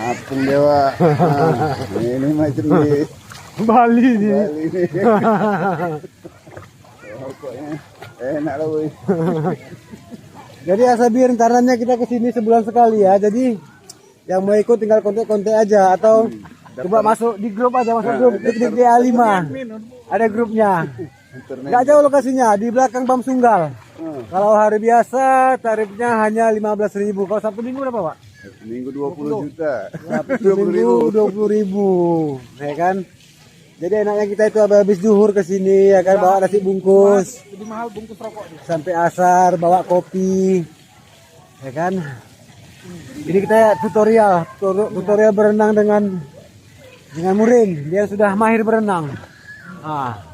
Apung dewa. Ini macam di Bali nih. Bali nih. Pokoknya enak lah boy. Jadi Asabir rencananya kita kesini sebulan sekali ya. Jadi yang mau ikut tinggal kontak-kontak aja atau coba masuk di grup aja, masuk grup Piknik DA5. Ada grupnya. Nggak jauh lokasinya, di belakang Bam Sunggal. Kalau hari biasa tarifnya hanya 15.000. Kalau Sabtu Minggu berapa, Pak? Minggu 20 juta. Sabtu Minggu 20.000, ya kan? Jadi enaknya kita itu habis zuhur ke sini ya kan, bawa nasi bungkus. Lebih mahal bungkus rokok. Sampai asar bawa kopi. Ya kan? Ini kita tutorial berenang dengan Murin. Dia sudah mahir berenang. Ah.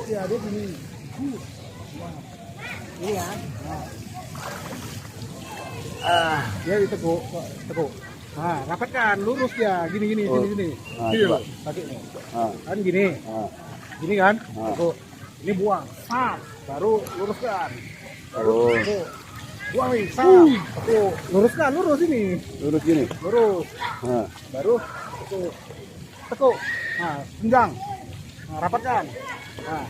Ya, dia gini. Iya. Dia ditekuk. Nah, rapatkan, lurus dia, gini. Gini loh, kaki nih. Kan gini. Gini kan? Tekuk. Ini buang. Baru luruskan. Tekuk. Buang nih, tekuk. Luruskan, lurus ini. Lurus gini. Lurus. Baru tekuk. Tekuk. Nah, jenjang. Nah, rapatkan. Nah.